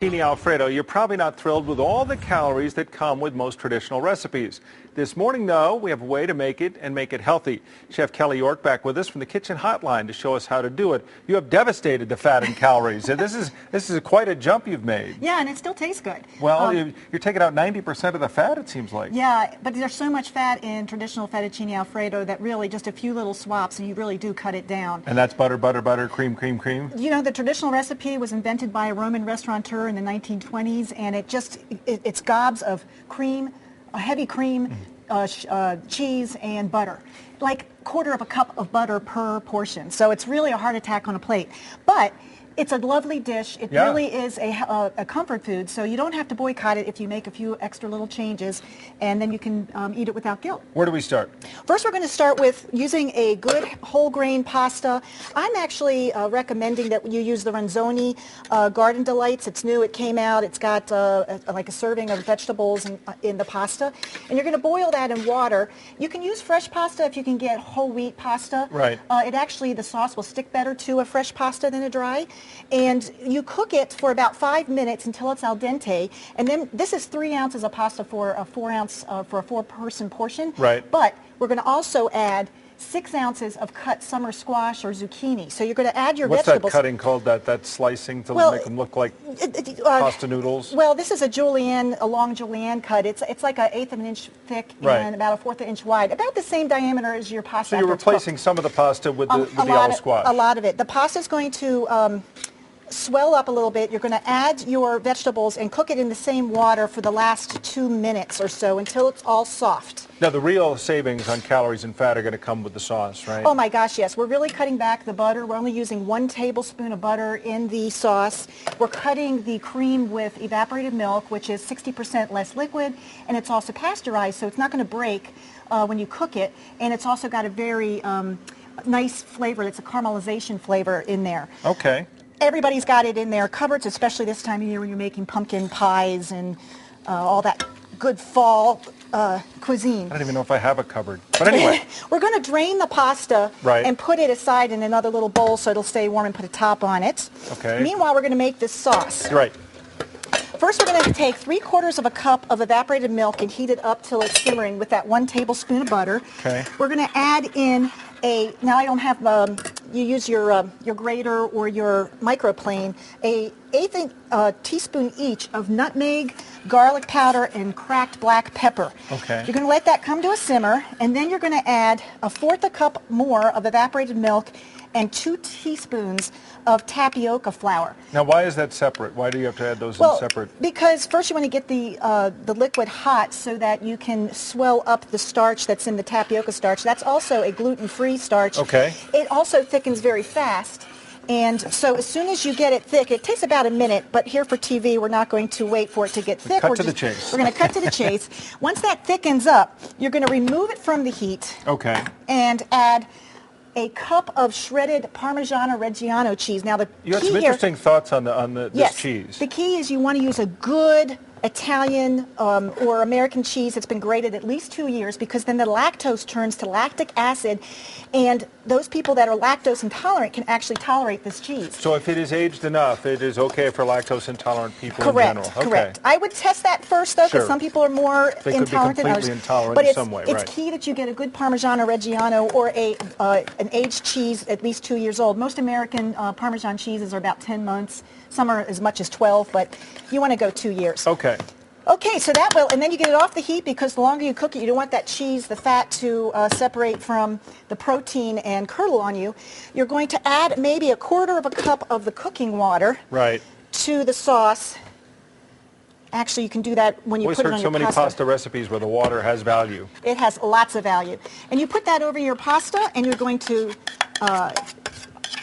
Fettuccine Alfredo, you're probably not thrilled with all the calories that come with most traditional recipes. This morning, though, we have a way to make it and make it healthy. Chef Kelly Yorke back with us from the kitchen hotline to show us how to do it. You have devastated the fat and calories. This is quite a jump you've made. Yeah, and it still tastes good. Well, you're taking out 90% of the fat, it seems like. Yeah, but there's so much fat in traditional Fettuccine Alfredo that really just a few little swaps and you really do cut it down. And that's butter, butter, butter, cream, cream, cream? You know, the traditional recipe was invented by a Roman restaurateur in the 1920s, and it's gobs of cream, heavy cream, cheese, and butter. Like quarter of a cup of butter per portion. So it's really a heart attack on a plate. But it's a lovely dish. It really is a comfort food, so you don't have to boycott it if you make a few extra little changes, and then you can eat it without guilt. Where do we start? First, we're going to start with using a good whole grain pasta. I'm actually recommending that you use the Ronzoni Garden Delights. It's new. It came out. It's got like a serving of vegetables in the pasta, and you're going to boil that in water. You can use fresh pasta if you can get whole wheat pasta. Right. The sauce will stick better to a fresh pasta than a dry. And you cook it for about 5 minutes until it's al dente. And then this is 3 ounces of pasta for a 4-person portion. Right. But we're going to also add 6 ounces of cut summer squash or zucchini. So you're going to add your vegetables. What's that cutting called? That slicing to make them look like pasta noodles? Well, this is a long julienne cut. It's like 1/8 of an inch thick and about 1/4 of an inch wide. About the same diameter as your pasta. So you're replacing some of the pasta with the yellow squash. A lot of it. The pasta is going to swell up a little bit. You're going to add your vegetables and cook it in the same water for the last 2 minutes or so until it's all soft. Now, the real savings on calories and fat are going to come with the sauce, right? Oh my gosh, yes. We're really cutting back the butter. We're only using 1 tablespoon of butter in the sauce. We're cutting the cream with evaporated milk, which is 60% less liquid, and it's also pasteurized, so it's not going to break when you cook it, and it's also got a very nice flavor. It's a caramelization flavor in there. Okay. Everybody's got it in their cupboards, especially this time of year when you're making pumpkin pies and all that good fall cuisine. I don't even know if I have a cupboard. But anyway. We're going to drain the pasta and put it aside in another little bowl so it'll stay warm and put a top on it. Okay. Meanwhile, we're going to make this sauce. Right. First, we're going to take 3/4 of a cup of evaporated milk and heat it up till it's simmering with that 1 tablespoon of butter. Okay. We're going to add in now I don't have, you use your grater or your microplane, a 1/8 teaspoon each of nutmeg, garlic powder, and cracked black pepper. Okay. You're going to let that come to a simmer, and then you're going to add 1/4 cup more of evaporated milk and 2 teaspoons of tapioca flour. Now, why is that separate? Why do you have to add those in separate? Because first you want to get the liquid hot so that you can swell up the starch that's in the tapioca starch. That's also a gluten-free starch. Okay. It also thickens very fast. And so as soon as you get it thick, it takes about a minute, but here for TV, we're not going to wait for it to get thick. Cut to the chase. We're going to cut to the chase. Once that thickens up, you're going to remove it from the heat. Okay. And add a cup of shredded Parmigiano Reggiano cheese. Now, you had some interesting thoughts on this cheese. The key is you want to use a good Italian or American cheese that's been grated at least 2 years, because then the lactose turns to lactic acid, and those people that are lactose intolerant can actually tolerate this cheese. So if it is aged enough, it is okay for lactose intolerant people in general? Correct. I would test that first, though, because some people are more intolerant than others. Intolerant in some way, it's key that you get a good Parmigiano Reggiano or an aged cheese at least 2 years old. Most American Parmesan cheeses are about 10 months. Some are as much as 12, but you want to go 2 years. Okay. Okay, so that will, and then you get it off the heat, because the longer you cook it, you don't want that cheese, the fat, to separate from the protein and curdle on you. You're going to add maybe 1/4 cup of the cooking water to the sauce. Actually, you can do that when you put it on your pasta. I've heard so many pasta recipes where the water has value. It has lots of value. And you put that over your pasta, and you're going to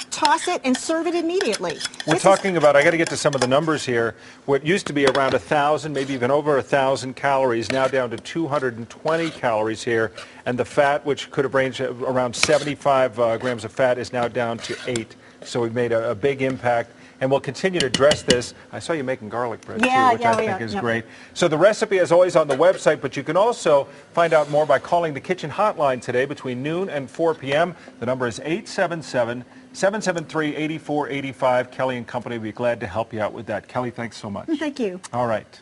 toss it and serve it immediately. We're talking about, I got to get to some of the numbers here, what used to be around 1,000, maybe even over 1,000 calories, now down to 220 calories here, and the fat, which could have ranged around 75 grams of fat, is now down to 8. So we've made a big impact. And we'll continue to dress this. I saw you making garlic bread too, which I think is great. So the recipe is always on the website, but you can also find out more by calling the kitchen hotline today between noon and 4 p.m. The number is 877-773-8485. Kelly and company will be glad to help you out with that. Kelly, thanks so much. Thank you. All right.